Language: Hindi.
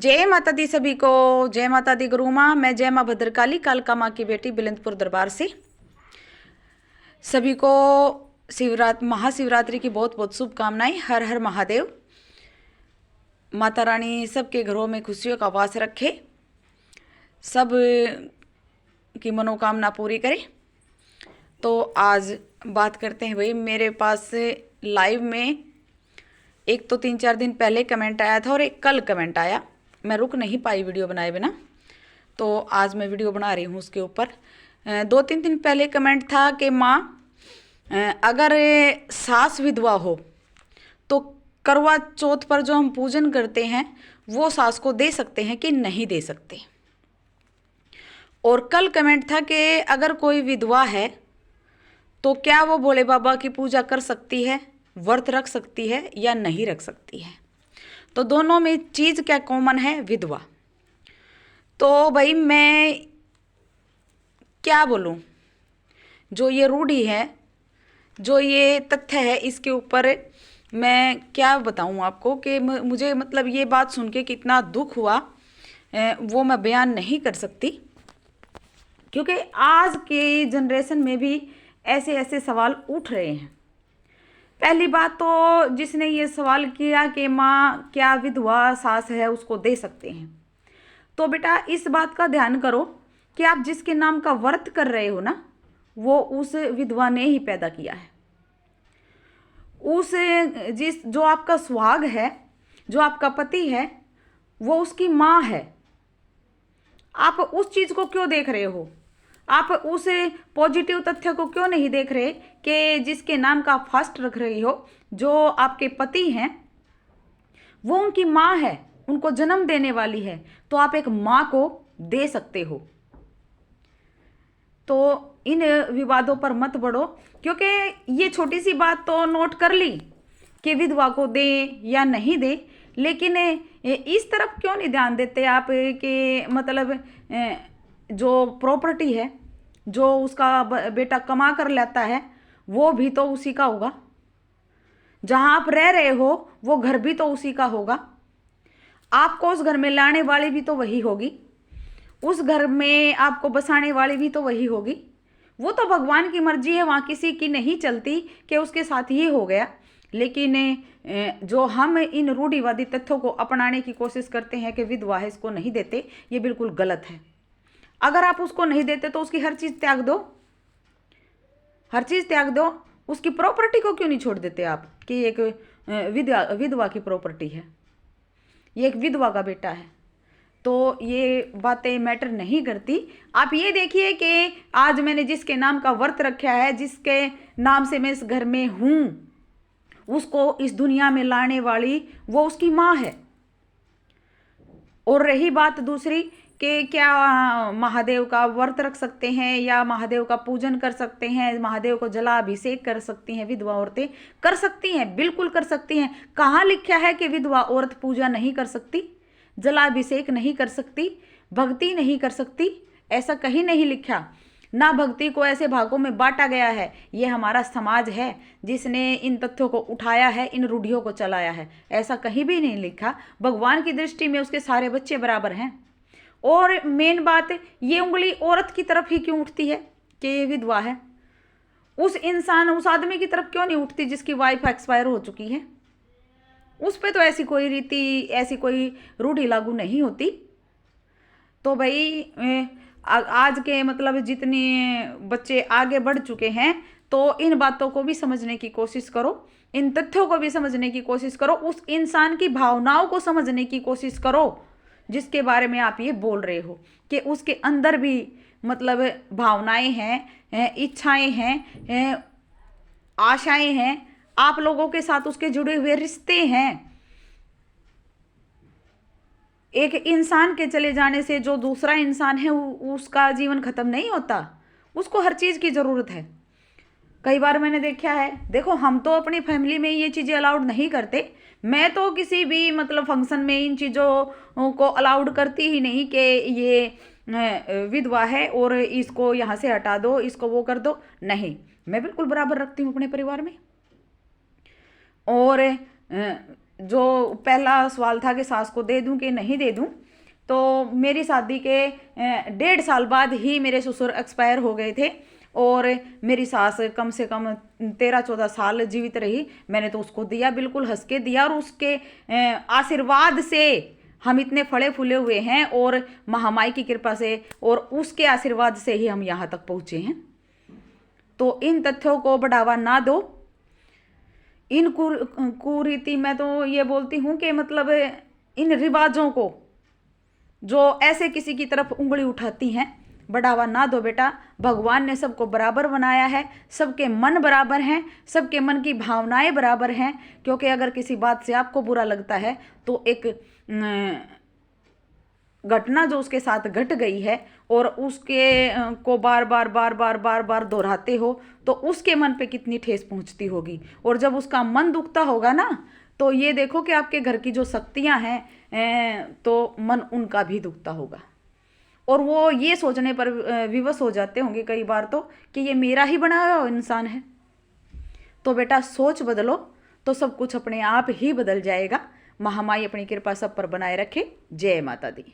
जय माता दी सभी को। जय माता दी गुरु माँ। मैं जय माँ भद्रकाली कालका माँ की बेटी बिलंदपुर दरबार से सभी को महाशिवरात्रि की बहुत बहुत शुभकामनाएं। हर हर महादेव। माता रानी सबके घरों में खुशियों का वास रखे, सब की मनोकामना पूरी करे। तो आज बात करते हैं भाई, मेरे पास लाइव में एक तो 3-4 दिन पहले कमेंट आया था और एक कल कमेंट आया। मैं रुक नहीं पाई वीडियो बनाए बिना, तो आज मैं वीडियो बना रही हूँ उसके ऊपर। 2-3 दिन पहले कमेंट था कि माँ, अगर सास विधवा हो तो करवा चौथ पर जो हम पूजन करते हैं वो सास को दे सकते हैं कि नहीं दे सकते। और कल कमेंट था कि अगर कोई विधवा है तो क्या वो भोले बाबा की पूजा कर सकती है, व्रत रख सकती है या नहीं रख सकती है। तो दोनों में चीज़ क्या कॉमन है? विधवा। तो भाई मैं क्या बोलूँ, जो ये रूढ़ी है, जो ये तथ्य है, इसके ऊपर मैं क्या बताऊँ आपको कि मुझे मतलब ये बात सुन के कितना दुख हुआ, वो मैं बयान नहीं कर सकती। क्योंकि आज के जनरेशन में भी ऐसे ऐसे सवाल उठ रहे हैं। पहली बात तो जिसने ये सवाल किया कि माँ क्या विधवा सास है उसको दे सकते हैं, तो बेटा इस बात का ध्यान करो कि आप जिसके नाम का व्रत कर रहे हो ना, वो उस विधवा ने ही पैदा किया है। जो आपका सुहाग है, जो आपका पति है, वो उसकी माँ है। आप उस चीज़ को क्यों देख रहे हो? आप उस पॉजिटिव तथ्य को क्यों नहीं देख रहे कि जिसके नाम का आप फास्ट रख रही हो, जो आपके पति हैं, वो उनकी माँ है, उनको जन्म देने वाली है, तो आप एक माँ को दे सकते हो। तो इन विवादों पर मत बढ़ो, क्योंकि ये छोटी सी बात तो नोट कर ली कि विधवा को दे या नहीं दे, लेकिन इस तरफ क्यों नहीं ध्यान देते आप कि मतलब जो प्रॉपर्टी है, जो उसका बेटा कमा कर लाता है, वो भी तो उसी का होगा। जहां आप रह रहे हो वो घर भी तो उसी का होगा। आपको उस घर में लाने वाली भी तो वही होगी, उस घर में आपको बसाने वाली भी तो वही होगी। वो तो भगवान की मर्जी है, वहाँ किसी की नहीं चलती कि उसके साथ ये हो गया। लेकिन जो हम इन रूढ़िवादी तथ्यों को अपनाने की कोशिश करते हैं कि विधवा है इसको नहीं देते, ये बिल्कुल गलत है। अगर आप उसको नहीं देते तो उसकी हर चीज़ त्याग दो, हर चीज़ त्याग दो। उसकी प्रॉपर्टी को क्यों नहीं छोड़ देते आप कि एक विधवा की प्रॉपर्टी है, ये एक विधवा का बेटा है। तो ये बातें मैटर नहीं करती। आप ये देखिए कि आज मैंने जिसके नाम का व्रत रखा है, जिसके नाम से मैं इस घर में हूँ, उसको इस दुनिया में लाने वाली वो उसकी माँ है। और रही बात दूसरी कि क्या महादेव का व्रत रख सकते हैं या महादेव का पूजन कर सकते हैं, महादेव को जलाभिषेक कर सकती हैं विधवा औरतें? कर सकती हैं, बिल्कुल कर सकती हैं। कहाँ लिखा है कि विधवा औरत पूजा नहीं कर सकती, जलाभिषेक नहीं कर सकती, भक्ति नहीं कर सकती? ऐसा कहीं नहीं लिखा। ना भक्ति को ऐसे भागों में बांटा गया है। ये हमारा समाज है जिसने इन तथ्यों को उठाया है, इन रूढ़ियों को चलाया है। ऐसा कहीं भी नहीं लिखा। भगवान की दृष्टि में उसके सारे बच्चे बराबर हैं। और मेन बात, ये उंगली औरत की तरफ ही क्यों उठती है कि ये विधवा है? उस आदमी की तरफ क्यों नहीं उठती जिसकी वाइफ एक्सपायर हो चुकी है? उस पर तो ऐसी कोई रीति, ऐसी कोई रूढ़ी लागू नहीं होती। तो भाई आज के मतलब जितने बच्चे आगे बढ़ चुके हैं, तो इन बातों को भी समझने की कोशिश करो, इन तथ्यों को भी समझने की कोशिश करो, उस इंसान की भावनाओं को समझने की कोशिश करो जिसके बारे में आप ये बोल रहे हो कि उसके अंदर भी मतलब भावनाएं हैं, इच्छाएं हैं, आशाएं हैं, आप लोगों के साथ उसके जुड़े हुए रिश्ते हैं। एक इंसान के चले जाने से जो दूसरा इंसान है उसका जीवन खत्म नहीं होता, उसको हर चीज़ की ज़रूरत है। कई बार मैंने देखा है, देखो हम तो अपनी फैमिली में ये चीज़ें अलाउड नहीं करते। मैं तो किसी भी मतलब फंक्शन में इन चीज़ों को अलाउड करती ही नहीं कि ये विधवा है और इसको यहाँ से हटा दो, इसको वो कर दो। नहीं, मैं बिल्कुल बराबर रखती हूँ अपने परिवार में। और जो पहला सवाल था कि सास को दे दूं कि नहीं दे दूं, तो मेरी शादी के 1.5 साल बाद ही मेरे ससुर एक्सपायर हो गए थे और मेरी सास कम से कम 13-14 साल जीवित रही। मैंने तो उसको दिया, बिल्कुल हंस के दिया, और उसके आशीर्वाद से हम इतने फले फूले हुए हैं और महामाई की कृपा से और उसके आशीर्वाद से ही हम यहाँ तक पहुँचे हैं। तो इन तथ्यों को बढ़ावा ना दो। इन कुरीति, मैं तो ये बोलती हूँ कि मतलब इन रिवाजों को जो ऐसे किसी की तरफ उंगली उठाती हैं, बढ़ावा ना दो बेटा। भगवान ने सबको बराबर बनाया है, सबके मन बराबर हैं, सबके मन की भावनाएं बराबर हैं। क्योंकि अगर किसी बात से आपको बुरा लगता है तो एक घटना जो उसके साथ घट गई है और उसके को बार बार बार बार बार बार दोहराते हो तो उसके मन पे कितनी ठेस पहुंचती होगी। और जब उसका मन दुखता होगा ना, तो ये देखो कि आपके घर की जो शक्तियां हैं तो मन उनका भी दुखता होगा और वो ये सोचने पर विवश हो जाते होंगे कई बार तो कि ये मेरा ही बनाया हुआ इंसान है। तो बेटा सोच बदलो तो सब कुछ अपने आप ही बदल जाएगा। महामाई अपनी कृपा सब पर बनाए रखे। जय माता दी।